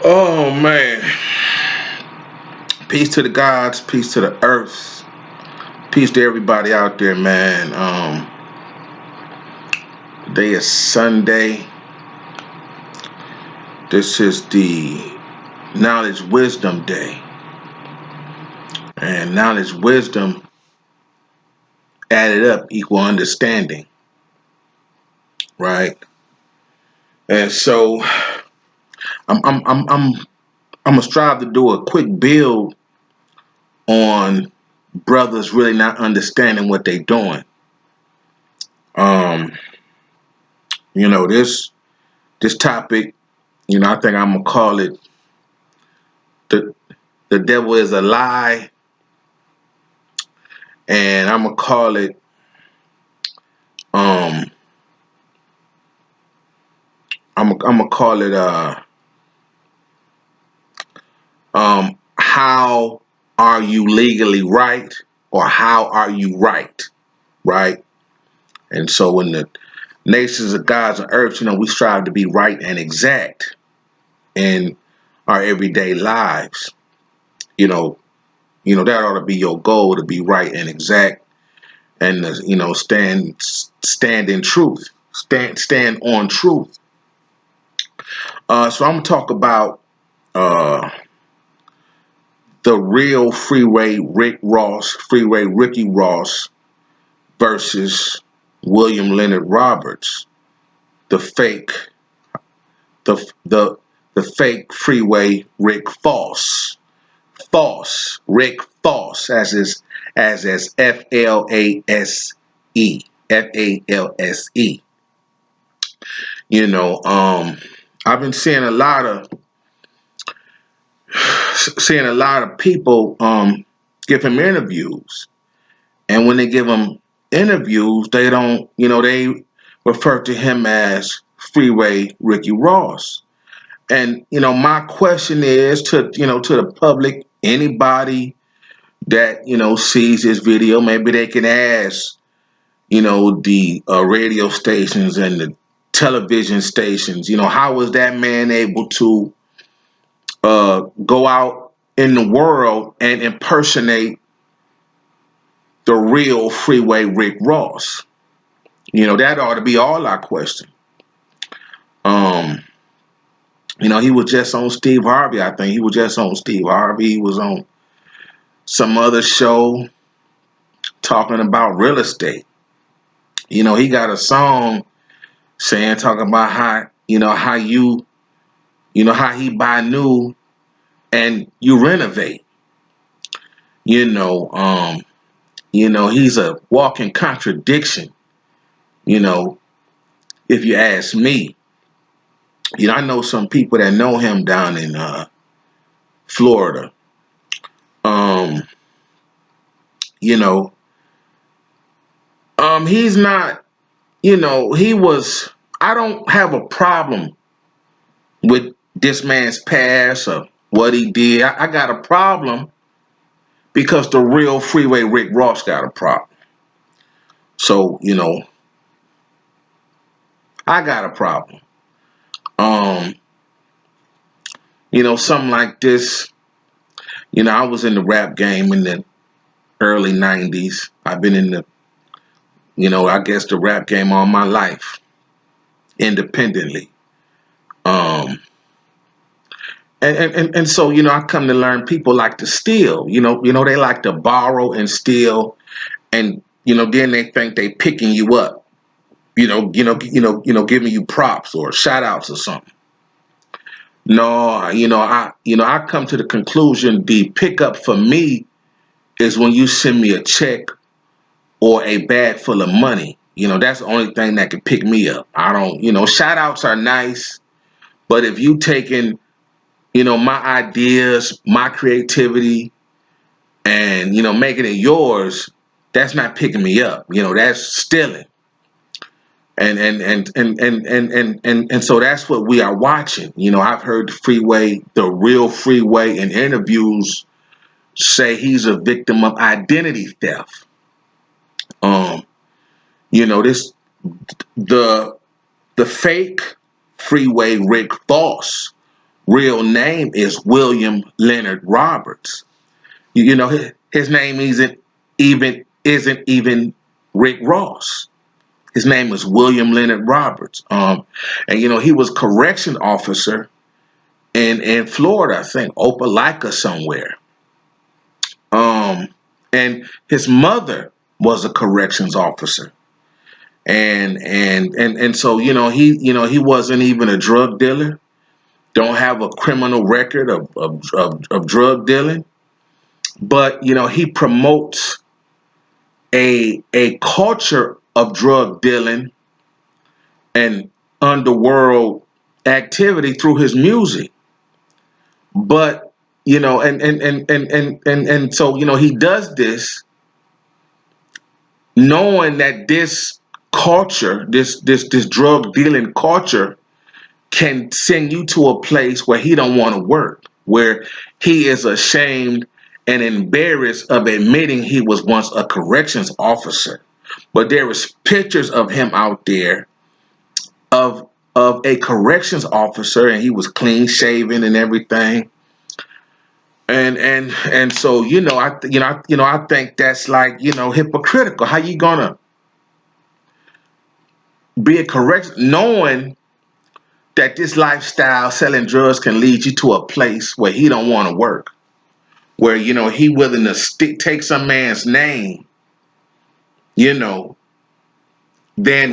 Oh man. Peace to the gods, peace to the earth, peace to everybody out there, man. Today is Sunday. This is the knowledge wisdom day. And knowledge wisdom added up equal understanding. Right? And so I'm gonna strive to do a quick build on brothers really not understanding what they're doing. Um, this topic, I think I'm gonna call it the the devil is a lie, and I'm gonna call it um I'm gonna call it how are you legally right, or how are you right? And so in the nations of gods and earth, we strive to be right and exact in our everyday lives. That ought to be your goal, to be right and exact, and stand in truth, stand on truth. So I'm gonna talk about uh, the real Freeway Rick Ross, Freeway Ricky Ross versus William Leonard Roberts, the fake, the fake Freeway Rick Rick Foss, as FALSE. I've been seeing a lot of people give him interviews, and when they give him interviews, they don't, they refer to him as Freeway Ricky Ross. And my question is to the public, anybody that sees this video, maybe they can ask the radio stations and the television stations, how was that man able to go out in the world and impersonate the real Freeway Rick Ross? That ought to be all our question. He was just on Steve Harvey. I think he was just on Steve Harvey. He was on some other show talking about real estate. He got a song talking about how he buy new and you renovate. He's a walking contradiction. If you ask me, I know some people that know him down in Florida. Um, you know, he's not. He was. I don't have a problem with this man's past or what he did. I got a problem because the real Freeway Rick Ross got a problem. So I got a problem. Um, something like this. I was in the rap game in the early '90s. I've been in the, I guess the rap game all my life, independently. Um, and so I come to learn people like to steal. They like to borrow and steal, and then they think they picking you up. Giving you props or shout outs or something. No, I come to the conclusion the pickup for me is when you send me a check or a bag full of money. That's the only thing that can pick me up. I don't, shout outs are nice, but if you taking, my ideas, my creativity, and, making it yours, that's not picking me up. That's stealing. And so that's what we are watching. I've heard the real Freeway in interviews say he's a victim of identity theft. Um, this the fake Freeway Rick Ross real name is William Leonard Roberts. You know, his name isn't even Rick Ross. His name is William Leonard Roberts. And you know, he was correction officer in Florida, I think, Opelika somewhere. And his mother was a corrections officer. And so, he wasn't even a drug dealer, don't have a criminal record of drug dealing, but he promotes a culture of drug dealing and underworld activity through his music. But and so he does this knowing that this culture, this drug dealing culture, can send you to a place where he don't want to work, where he is ashamed and embarrassed of admitting he was once a corrections officer. But there is pictures of him out there of a corrections officer, and he was clean shaven and everything. And so I think that's like hypocritical. How you gonna be a correct knowing that this lifestyle selling drugs can lead you to a place where he don't want to work, where he willing to take some man's name, then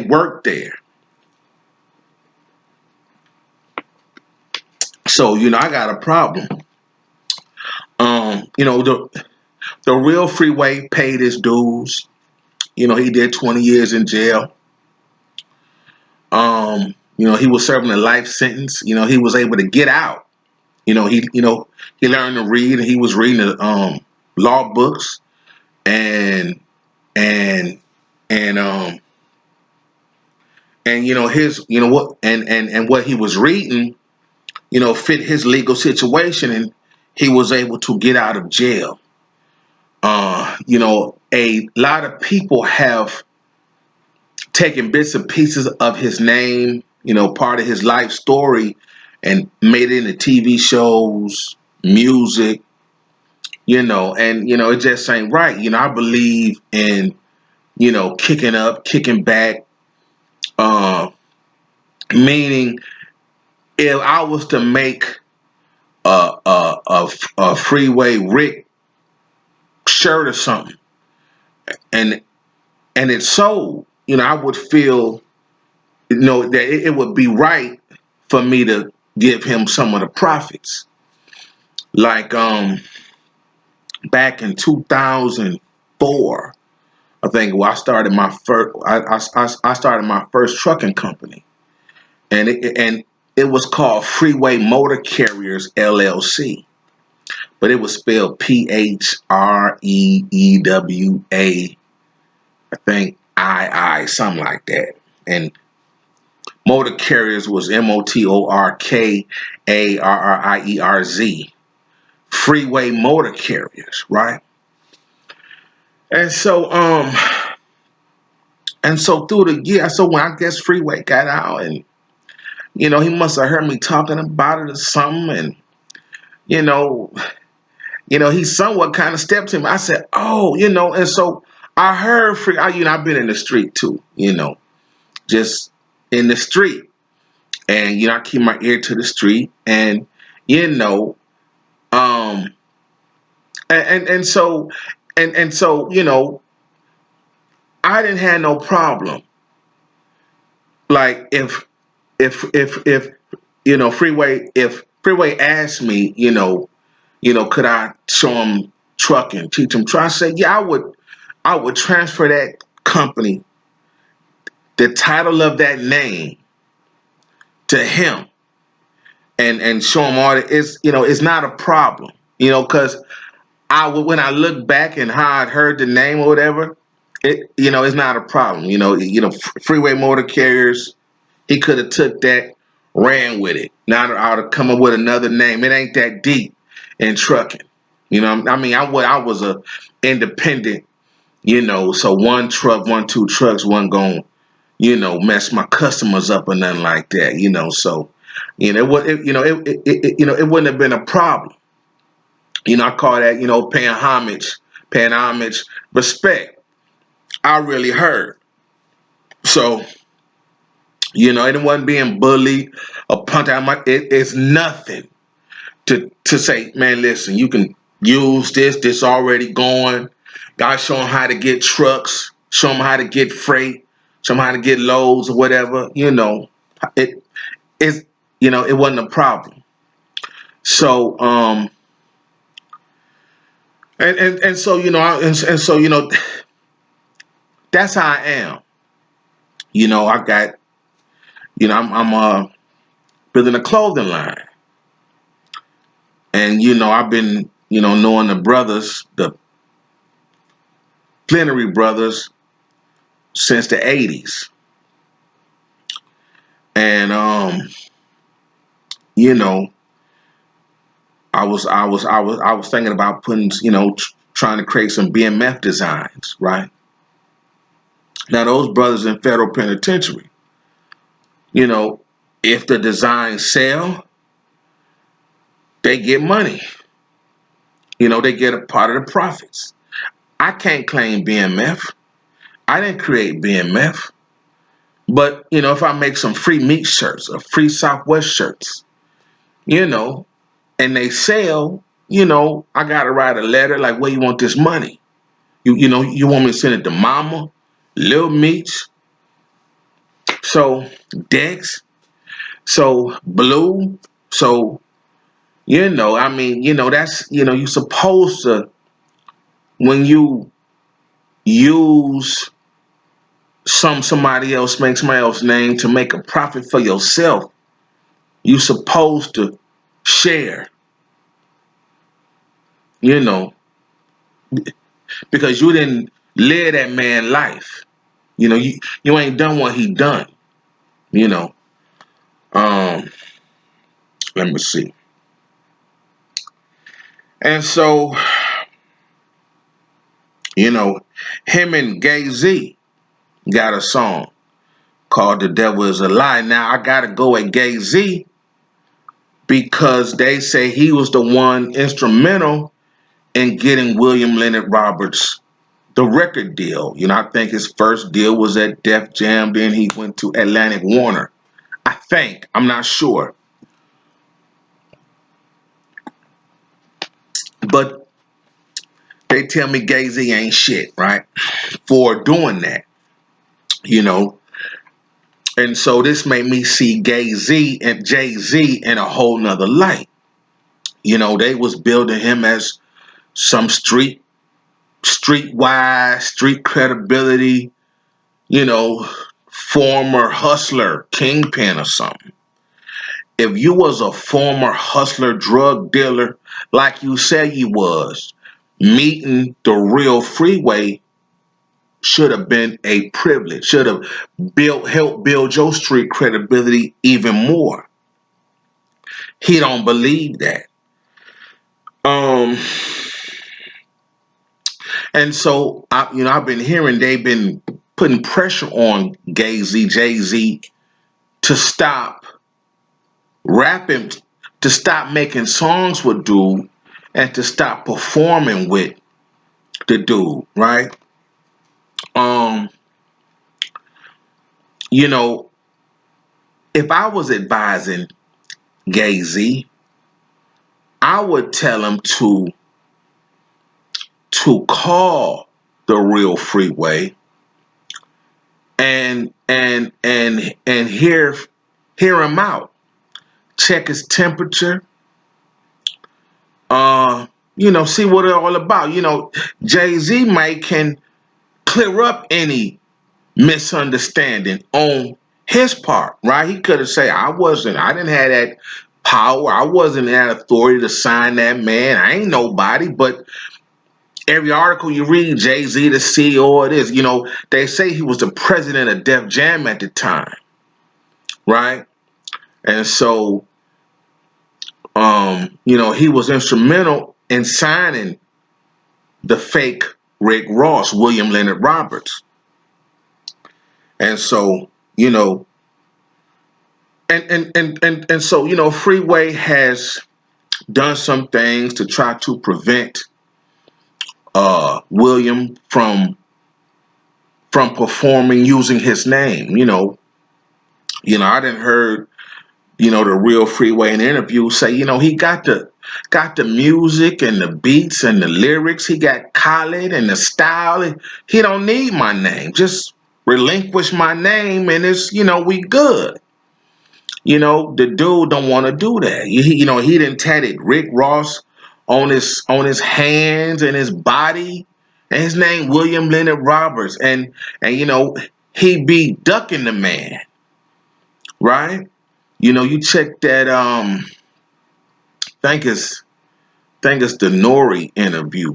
work there. So I got a problem. The Real Freeway paid his dues. He did 20 years in jail. He was serving a life sentence. He was able to get out. He learned to read, and he was reading the law books, and and and his what he was reading fit his legal situation, and he was able to get out of jail. A lot of people have taken bits and pieces of his name, part of his life story, and made it into TV shows, music, and it just ain't right. I believe in kicking up, kicking back, meaning if I was to make a Freeway Rick shirt or something, and it sold, I would feel that it would be right for me to give him some of the profits. Like back in 2004, I think, I started my first trucking company, and it was called Freeway Motor Carriers LLC, but it was spelled PHREEWA, I think II, something like that. And Motor Carriers was MOTORKARRIERZ, Freeway Motor Carriers, right? And so through the year, so when I guess Freeway got out, and he must have heard me talking about it or something, and he somewhat kind of stepped to me. I said, oh, and so I heard I've been in the street too, just in the street, and I keep my ear to the street, and and so I didn't have no problem. Like if Freeway asked me, could I show him trucking, teach him truck? I said, yeah, I would transfer that company, the title of that name, to him, and show him all that. It's not a problem, because when I look back and how I'd heard the name or whatever, it's not a problem. Freeway Motor Carriers, he could have took that, ran with it. Now I would have come up with another name. It ain't that deep in trucking. I mean, I was a independent, so one truck, two trucks wasn't going, mess my customers up or nothing like that, so You know, it wouldn't have been a problem. You know, I call that, paying homage, respect. I really heard. So, it wasn't being bullied or pumped out my. It's nothing to say, man. Listen, you can use this. This already going. God show them how to get trucks. Show them how to get freight. Show them how to get loads or whatever. It is. It wasn't a problem. So, and so that's how I am. I got. I'm building a clothing line. And, I've been, knowing the brothers, the Plenary brothers, since the 80s. And, you know, I was thinking about putting, trying to create some BMF designs, right? Now, those brothers in federal penitentiary, you know, if the designs sell, they get money. They get a part of the profits. I can't claim BMF. I didn't create BMF. But, if I make some free meat shirts or free Southwest shirts, and they sell, I got to write a letter like, where you want this money? You want me to send it to Mama, Lil Meats, so Dex, so Blue, so, that's, you're supposed to, when you use somebody else, make somebody else's name to make a profit for yourself, you supposed to share, you know, because you didn't live that man life. You ain't done what he done, you know. Um, Let me see. And so, you know, him and Gay Z got a song called The Devil Is a Lie. Now I gotta go at Gay Z because they say he was the one instrumental in getting William Leonard Roberts the record deal. I think his first deal was at Def Jam, then he went to Atlantic Warner. I think. I'm not sure. But they tell me Gay Z ain't shit, right? For doing that, you know. And so this made me see Gay Z and Jay Z in a whole nother light. They was building him as some streetwise, street credibility, you know, former hustler, kingpin or something. If you was a former hustler, drug dealer, like you said you was, meeting the real freeway should have been a privilege, should have helped build your street credibility even more. He don't believe that. Um, and so I've been hearing they've been putting pressure on Jay Z to stop rapping, to stop making songs with dude, and to stop performing with the dude, right? Um, you know, if I was advising Jay Z, I would tell him to call the Real Freeway and hear him out. Check his temperature. See what it's all about. Jay Z might can clear up any misunderstanding on his part, right? He could have said, I didn't have that power. I wasn't that authority to sign that man. I ain't nobody. But every article you read, Jay Z, the CEO of this, they say he was the president of Def Jam at the time, right? And so, he was instrumental in signing the fake Rick Ross, William Leonard Roberts. And so, And so, Freeway has done some things to try to prevent William from performing using his name. I didn't heard the Real Freeway in interviews say, he got the music and the beats and the lyrics. He got Khaled and the style. He don't need my name. Just relinquish my name and we good. The dude don't want to do that. He done tatted Rick Ross on his hands and his body, and his name William Leonard Roberts, and he be ducking the man, right? You check that think it's the Nori interview,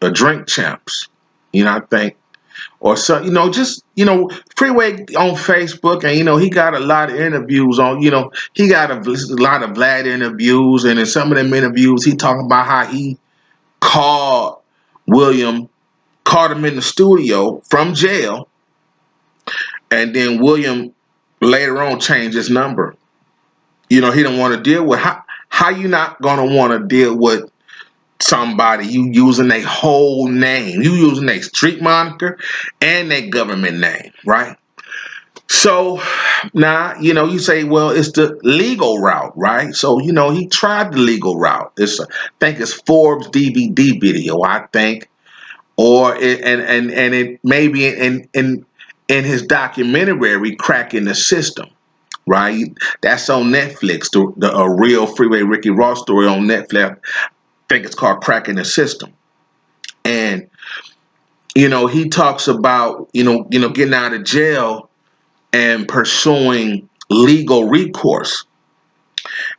a Drink Champs. I think or so, just Freeway on Facebook, and he got a lot of interviews on. He got a lot of Vlad interviews, and in some of them interviews, he talking about how he called William, called him in the studio from jail, and then William later on changed his number. He didn't want to deal with how you not gonna want to deal with somebody you using their whole name, you using their street moniker and their government name, right? So now you say, well, it's the legal route, right? So he tried the legal route. I think it's Forbes DVD video, I think, or it maybe in his documentary, Cracking the System, right? That's on Netflix. The Real Freeway Ricky Ross story on Netflix. I think it's called Cracking the System. And he talks about getting out of jail and pursuing legal recourse.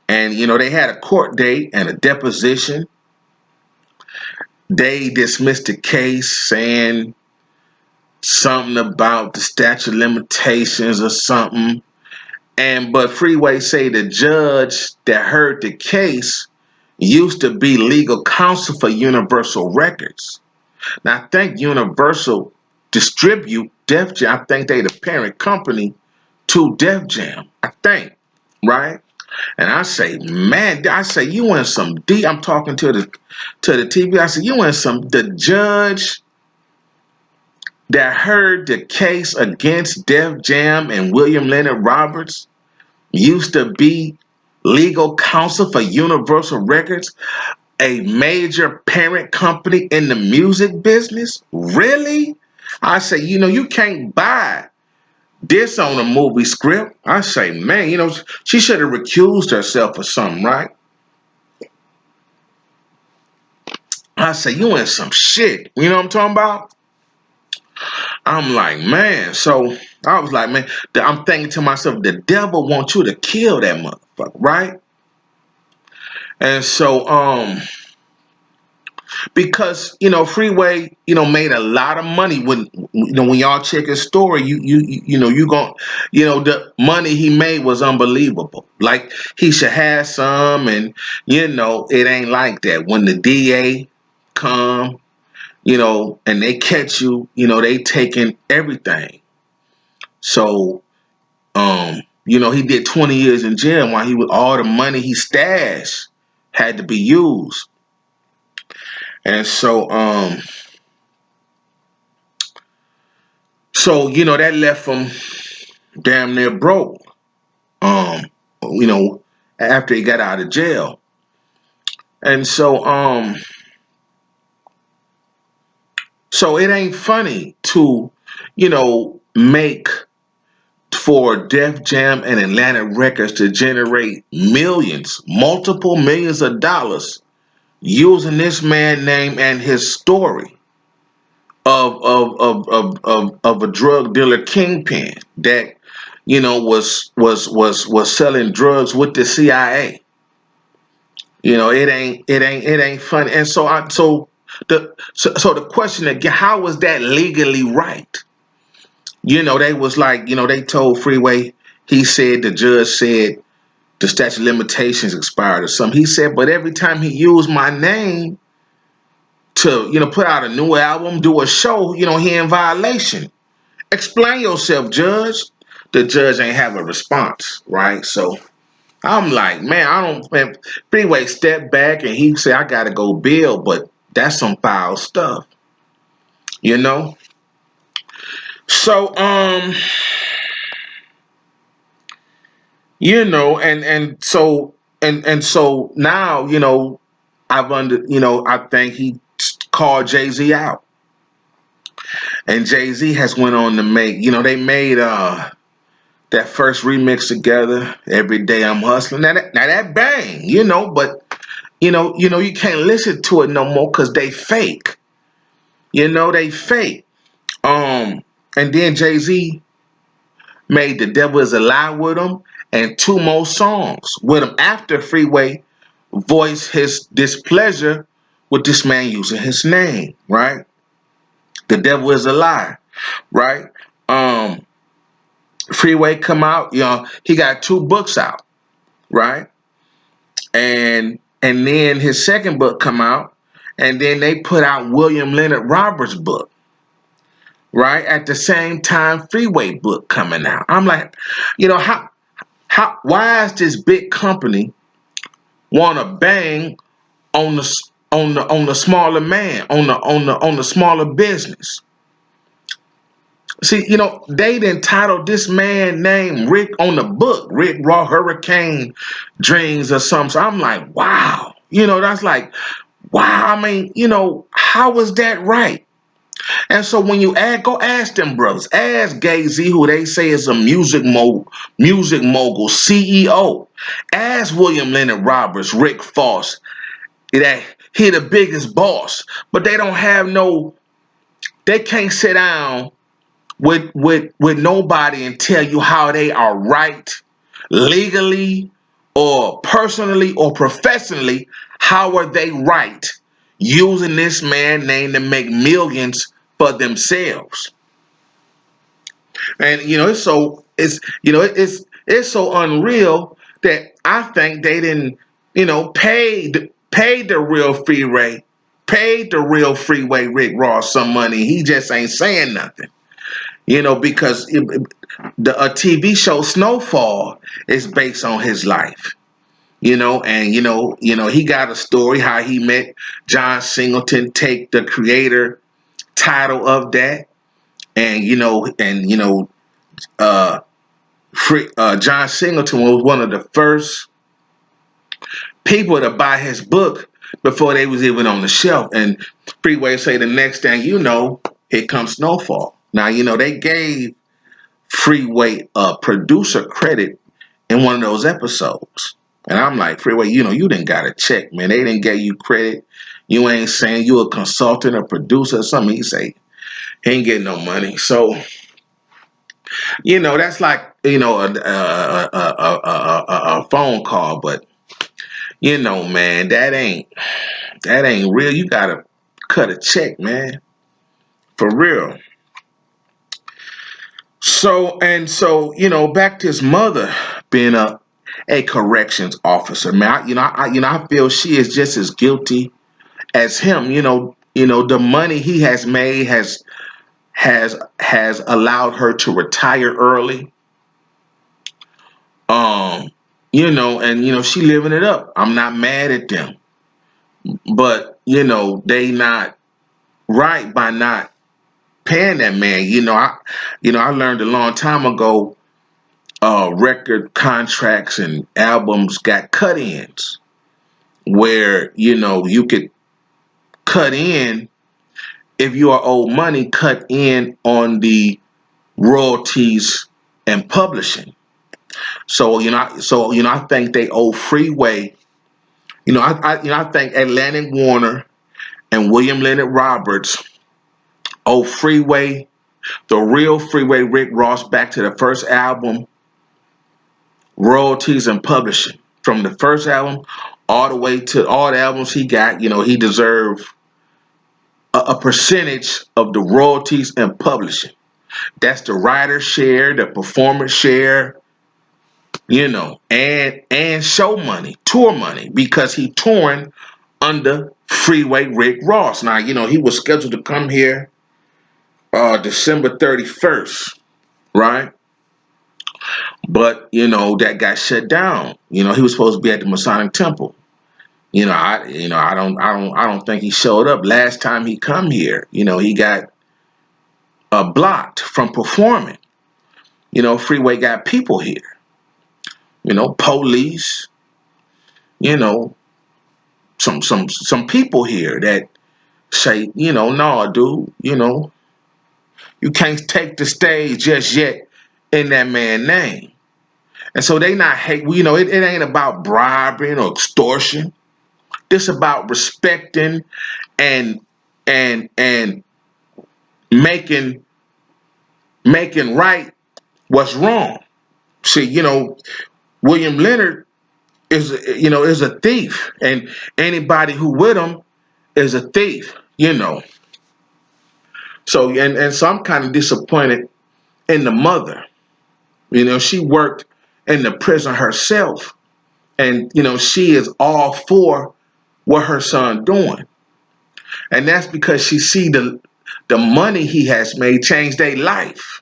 And they had a court date and a deposition. They dismissed the case saying something about the statute of limitations or something. But Freeway say the judge that heard the case used to be legal counsel for Universal Records. Now, I think Universal distribute Def Jam. I think they the parent company to Def Jam. I think, right? And I say, man, you in some deep. I'm talking to the TV. I said, you in some. The judge that heard the case against Def Jam and William Leonard Roberts used to be legal counsel for Universal Records, a major parent company in the music business? Really? I say, you can't buy this on a movie script. I say, man, she should have recused herself or something, right? I say, you in some shit. You know what I'm talking about? I'm like, man. So I was like, man, I'm thinking to myself, the devil wants you to kill that motherfucker, right? And so, because Freeway made a lot of money when y'all check his story, you gon' the money he made was unbelievable. Like he should have some, and it ain't like that. When the DA come, and they catch you, they taking everything. So he did 20 years in jail while all the money he stashed had to be used. And so that left him damn near broke. Um, After he got out of jail. And so it ain't funny to, make for Def Jam and Atlantic Records to generate millions, multiple millions of dollars using this man's name and his story of a drug dealer kingpin that was selling drugs with the CIA. It ain't funny. And so the question again, how was that legally right? They was like, they told Freeway, the judge said the statute of limitations expired or something. He said, but every time he used my name to, put out a new album, do a show, he in violation. Explain yourself, Judge. the judge ain't have a response, right? So I'm like, man, man, Freeway stepped back and he said, I gotta go bail, but that's some foul stuff, you know? So, and so now, I think he called Jay-Z out. And Jay-Z has went on to make, they made that first remix together, Every Day I'm Hustling. Now that bang, but you can't listen to it no more because they fake. They fake. And then Jay-Z made The Devil Is a Lie with him and two more songs with him after Freeway voiced his displeasure with this man using his name, right? The Devil Is a Lie, right? Freeway come out, he got two books out, right? And then his second book come out, and then they put out William Leonard Roberts' book, right? At the same time, Freeway book coming out. I'm like, why is this big company want to bang on the smaller man, on the smaller business? See, they done titled this man named Rick on the book, Rick Ross Hurricane Dreams or something. So I'm like, wow. That's like, wow. I mean, how is that right? And so when you go ask them brothers, ask Gay-Z, who they say is a music mogul CEO. Ask William Leonard Roberts, Rick Ross, that he the biggest boss. But they don't have they can't sit down with nobody and tell you how they are right legally or personally or professionally. How are they right using this man name to make millions for themselves? And it's so unreal that I think they didn't paid the Real Freeway Rick Ross some money. He just ain't saying nothing. Because a TV show Snowfall is based on his life. And he got a story how he met John Singleton, take the creator title of that, and John Singleton was one of the first people to buy his book before they was even on the shelf. And Freeway say the next thing here comes Snowfall. Now they gave Freeway producer credit in one of those episodes. And I'm like, Freeway, you didn't got to check, man. They didn't give you credit. You ain't saying you a consultant or producer or something. He say he ain't getting no money. So, that's like, a phone call. But, man, that ain't real. You got to cut a check, man. For real. So, back to his mother being a corrections officer, man. I feel she is just as guilty as him. The money he has made has allowed her to retire early. And she living it up. I'm not mad at them, but they not right by not paying that man. I learned a long time ago. Record contracts and albums got cut-ins where you could cut in if you are owed money, cut in on the royalties and publishing. So I think they owe Freeway. I think Atlantic Warner and William Leonard Roberts owe Freeway, the Real Freeway Rick Ross, back to the first album, royalties and publishing. From the first album all the way to all the albums he got, he deserved a percentage of the royalties and publishing. That's the writer share, the performance share, and show money, tour money, because he touring under Freeway Rick Ross. Now, he was scheduled to come here December 31st, right? But that got shut down. He was supposed to be at the Masonic Temple. I don't think he showed up. Last time he come here, he got blocked from performing. Freeway got people here. Police. You know, some people here that say, no, dude, you can't take the stage just yet in that man's name. And so they not hate. It ain't about bribing or extortion. It's about respecting and and making right what's wrong. See, William Leonard is a thief, and anybody who with him is a thief. So so I'm kind of disappointed in the mother. She worked in the prison herself, and she is all for what her son doing, and that's because she see the money he has made change their life.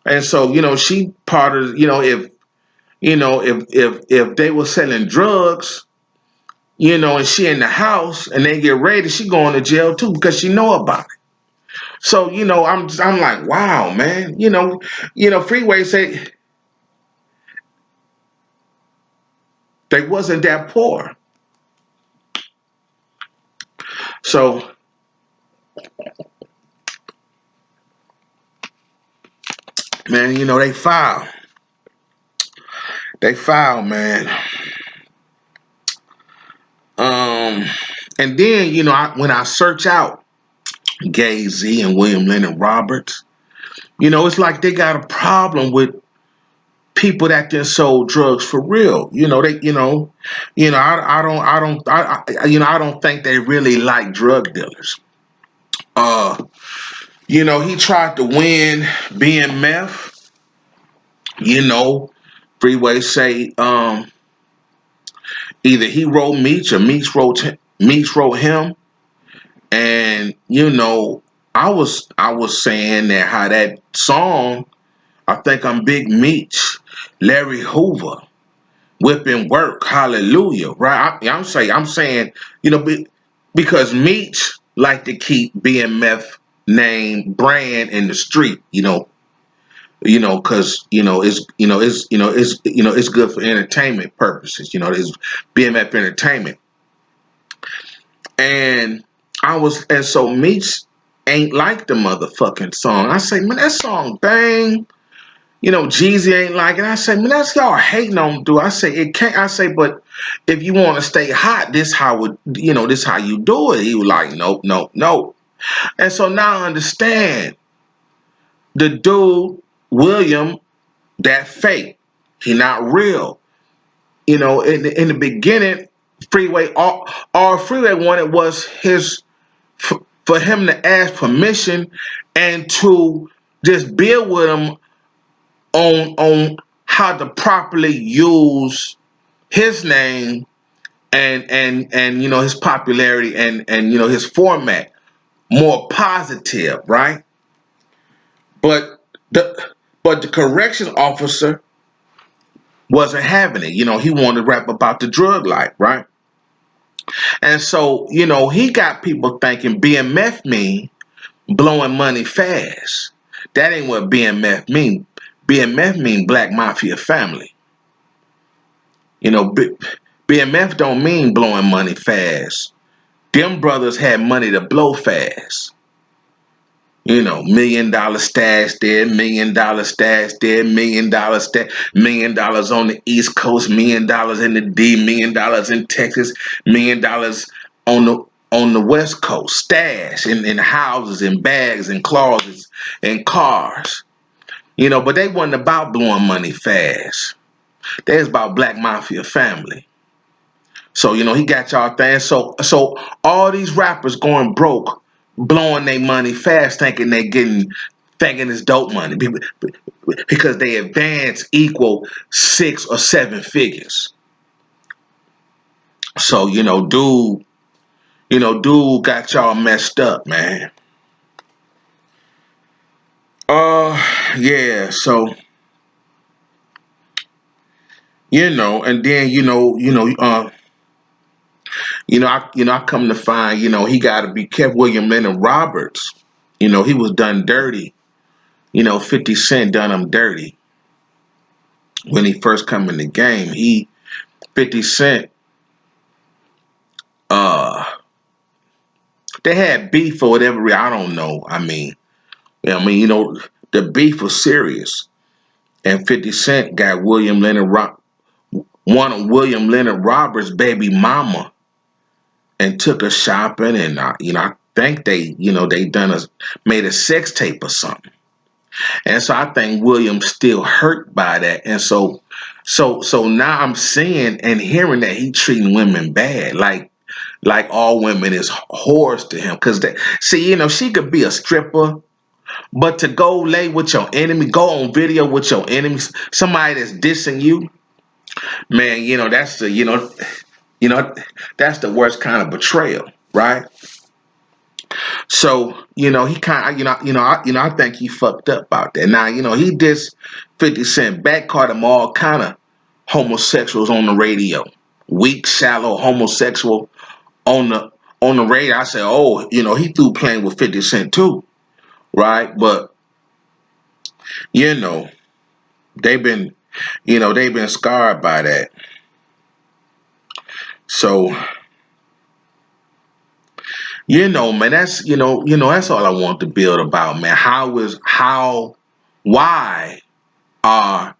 And so she part of if they were selling drugs, and she in the house and they get raided, she going to jail too because she know about it. So I'm like, wow, man. Freeway say they wasn't that poor. So man, they filed, man. Um, and then when I search out Gay Z and William Leonard Roberts, it's like they got a problem with people that can sold drugs for real. I don't think they really like drug dealers. Uh, he tried to win being meth. You know, Freeway say either he wrote Meech or Meech wrote him. And I was saying that how that song, I think I'm Big Meech, Larry Hoover, whipping work, hallelujah, right? I'm saying, because Meech like to keep BMF name brand in the street, because it's good for entertainment purposes, it's BMF entertainment. And so Meech ain't like the motherfucking song. I say, man, that song bang. Jeezy ain't like it. I say, man, that's y'all hating on dude. I say it can't. I say, but if you want to stay hot, this how you do it. He was like, nope, nope, nope. And so now I understand the dude William that fake. He not real. In the beginning, Freeway all Freeway wanted was for him to ask permission and to just build with him on how to properly use his name and his popularity and his format more positive, right? But the corrections officer wasn't having it. He wanted to rap about the drug life, right? And so he got people thinking BMF mean blowing money fast. That ain't what BMF mean. BMF mean Black Mafia family. BMF don't mean blowing money fast. Them brothers had money to blow fast. $1 million stash there, $1 million stash there, $1 million stash, $1 million on the East Coast, $1 million in the D, $1 million in Texas, $1 million on the West Coast. Stash in houses, in bags, in closets, in cars. But they wasn't about blowing money fast. They was about Black Mafia family. So he got y'all things. So all these rappers going broke, blowing their money fast, thinking it's dope money because they advance equal 6 or 7 figures. So dude got y'all messed up, man. Yeah. So And then I come to find, he got to be careful. William Leonard Roberts, he was done dirty. 50 Cent done him dirty when he first come in the game. 50 Cent, uh, they had beef for whatever reason. I don't know. The beef was serious, and 50 Cent got one of William Leonard Roberts' baby mama, and took her shopping, and I think they made a sex tape or something. And so I think William's still hurt by that. And so now I'm seeing and hearing that he treating women bad, like all women is whores to him. Cause she could be a stripper, but to go lay with your enemy, go on video with your enemies, somebody that's dissing you, man, that's the worst kind of betrayal, right? So he kind of I think he fucked up about that. Now he dissed 50 Cent back, called him all kind of homosexuals on the radio, weak, shallow homosexual on the radio. I said, oh, he threw playing with 50 Cent too, right? But they've been they've been scarred by that. So man, that's all I want to build about, man. Why are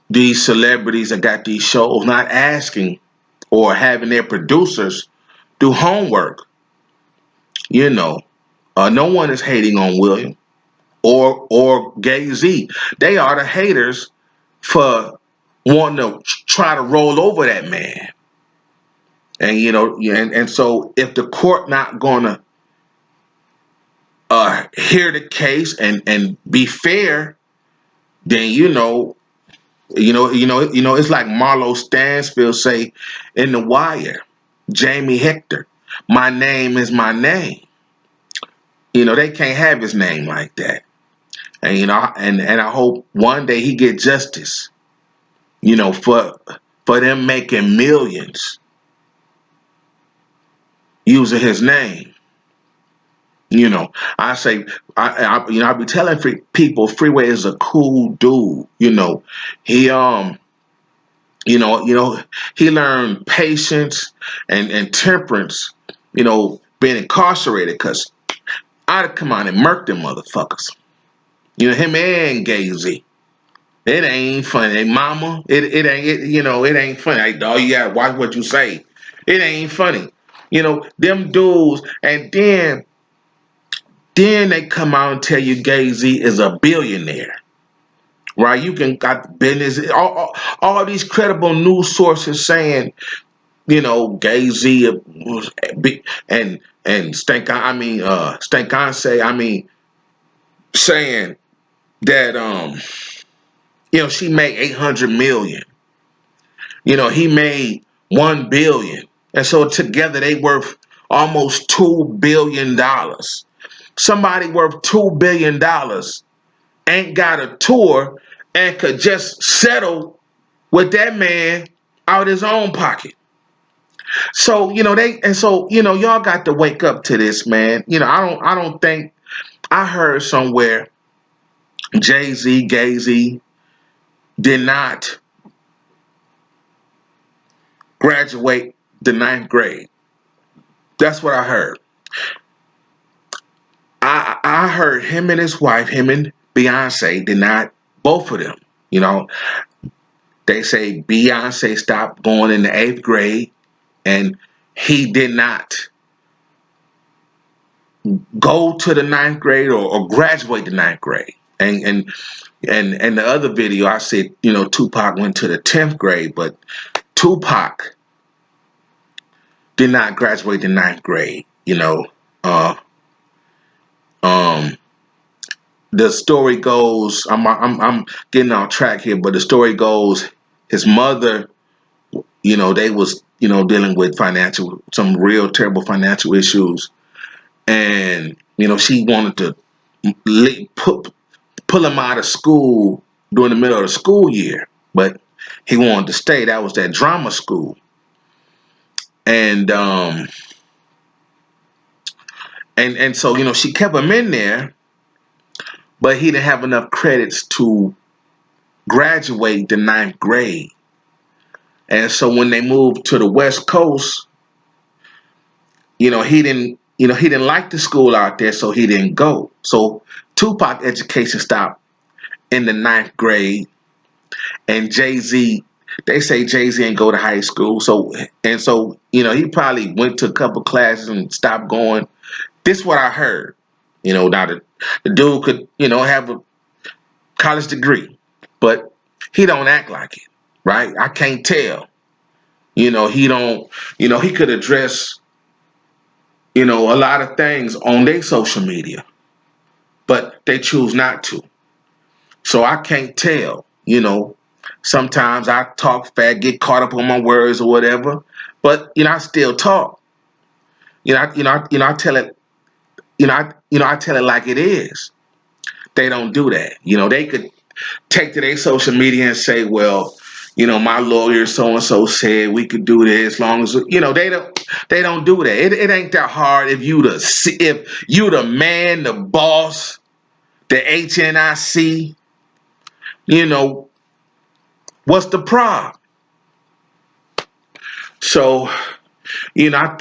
these celebrities that got these shows not asking or having their producers do homework? No one is hating on William or Gay Z. They are the haters for wanting to try to roll over that man. And and so if the court not gonna hear the case and be fair, then it's like Marlo Stansfield say in The Wire, Jamie Hector, my name is my name. They can't have his name like that. And and I hope one day he get justice, for them making millions using his name. I say, I be telling people Freeway is a cool dude. He he learned patience and temperance. Being incarcerated, because I'd have come out and murked them motherfuckers. Him and Gay Z. It ain't funny. Hey, mama, it ain't funny. Hey, dog, you gotta watch what you say. It ain't funny. Them dudes, and then they come out and tell you Gay Z is a billionaire. Right? You can got business, all these credible news sources saying, Gay Z and Stank say, saying that she made 800 million. He made 1 billion. And so together they worth almost $2 billion. Somebody worth $2 billion ain't got a tour and could just settle with that man out his own pocket. So, y'all got to wake up to this, man. I don't think I heard somewhere Jay-Z, Gay-Z did not graduate the 9th grade. That's what I heard. I heard him and his wife, him and Beyonce, did not, both of them. They say Beyonce stopped going in the 8th grade, and he did not go to the 9th grade or graduate the 9th grade. And the other video I said, Tupac went to the 10th grade, but Tupac did not graduate the 9th grade. The story goes, I'm getting off track here, but the story goes, his mother, they was, dealing with some real terrible financial issues. And, she wanted to pull him out of school during the middle of the school year. But he wanted to stay. That was that drama school. And so, you know, she kept him in there, but he didn't have enough credits to graduate the ninth grade. And so when they moved to the West Coast, you know, he didn't like the school out there, so he didn't go. So Tupac education stopped in the ninth grade, and Jay-Z, they say Jay-Z didn't go to high school. So, you know, he probably went to a couple classes and stopped going. This is what I heard. You know, now the dude could, you know, have a college degree, but he don't act like it, right? I can't tell. You know, he don't, you know, he could address, you know, a lot of things on their social media, but they choose not to. So I can't tell, you know. Sometimes I talk fast, get caught up on my words or whatever, but you know, I still talk. I tell it, I tell it like it is. They don't do that. You know, they could take to their social media and say, well, you know, my lawyer so and so said we could do this as long as, you know, they don't do that. It ain't that hard if you the man, the boss, the HNIC, you know, what's the problem? So, you know, I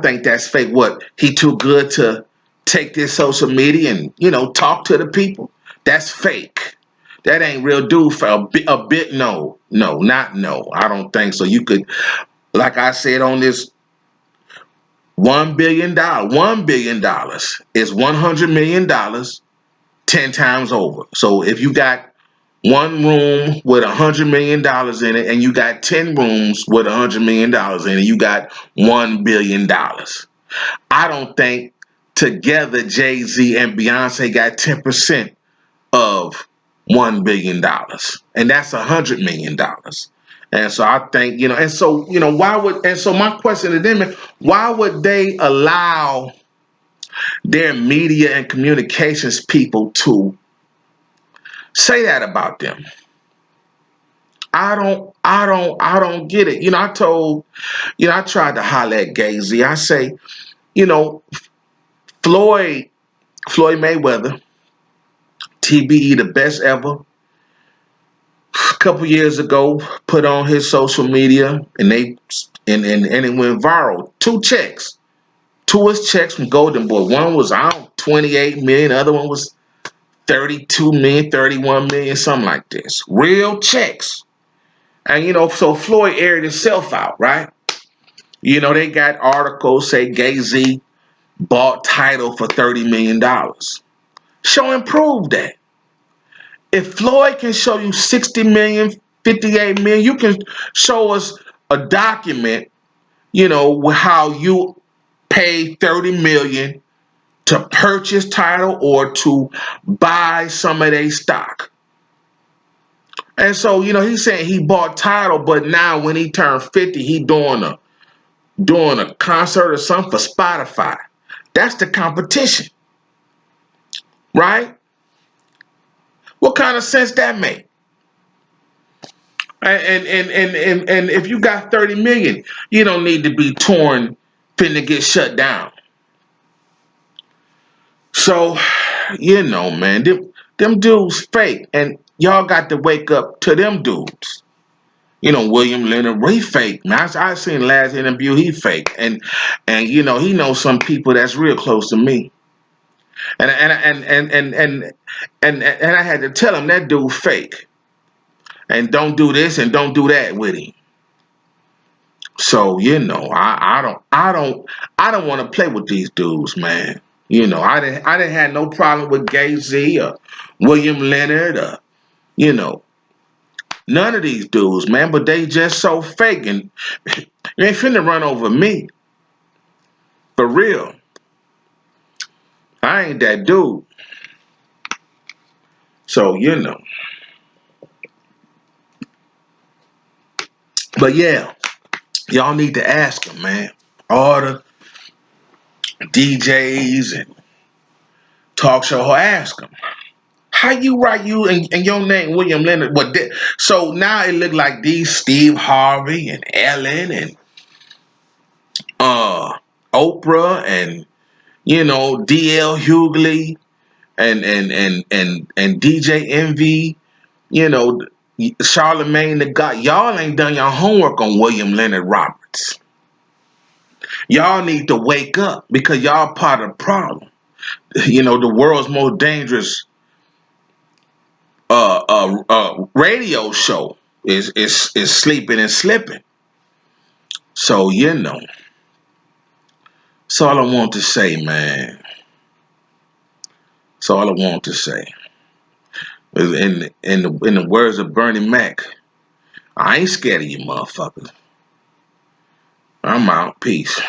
think that's fake. What, he too good to take this social media and, you know, talk to the people? That's fake. That ain't real dude for a bit. No, not no. I don't think so. You could, like I said on this, $1 billion is $100 million 10 times over. So if you got one room with $100 million in it, and you got 10 rooms with $100 million in it, you got $1 billion. I don't think together Jay-Z and Beyonce got 10% of $1 billion, and that's $100 million. And so I think, you know, and so, you know, so my question to them is, why would they allow their media and communications people to say that about them? I don't get it. You know, I tried to holler at Gay-Z. I say, you know, Floyd Mayweather, TBE, the best ever, a couple years ago, put on his social media, and it went viral. Two of his checks from Golden Boy. One was, I don't, 28 million. The other one was 32 million, 31 million, something like this. Real checks. And, you know, so Floyd aired himself out, right? You know, they got articles say Jay-Z bought Tidal for $30 million. Show and prove that. If Floyd can show you 60 million, 58 million, you can show us a document, you know, how you paid 30 million to purchase Tidal or to buy some of their stock. And so, you know, he's saying he bought Tidal, but now when he turned 50, he doing a concert or something for Spotify. That's the competition, right? What kind of sense that make? And if you got 30 million, you don't need to be finna get shut down. So, you know, man, them dudes fake, and y'all got to wake up to them dudes. You know, William Leonard, he fake. Man, I seen last interview, he fake, and you know, he knows some people that's real close to me, and I had to tell him that dude fake, and don't do this and don't do that with him. So, you know, I don't want to play with these dudes, man. You know, I didn't have no problem with Jay-Z or William Leonard or, you know, none of these dudes, man. But they just so fake, and you ain't finna run over me. For real. I ain't that dude. So, you know. But yeah, y'all need to ask them, man. All the DJs and talk show, ask them. How you write you and your name William Leonard? So now it look like these Steve Harvey and Ellen and Oprah and DL Hughley and DJ Envy, you know, Charlemagne the God. Y'all ain't done your homework on William Leonard Roberts. Y'all need to wake up because y'all part of the problem. The world's most dangerous radio show is sleeping and slipping. So that's all I want to say, man. That's all I want to say. In the words of Bernie Mac, I ain't scared of you, motherfuckers. I'm out. Peace.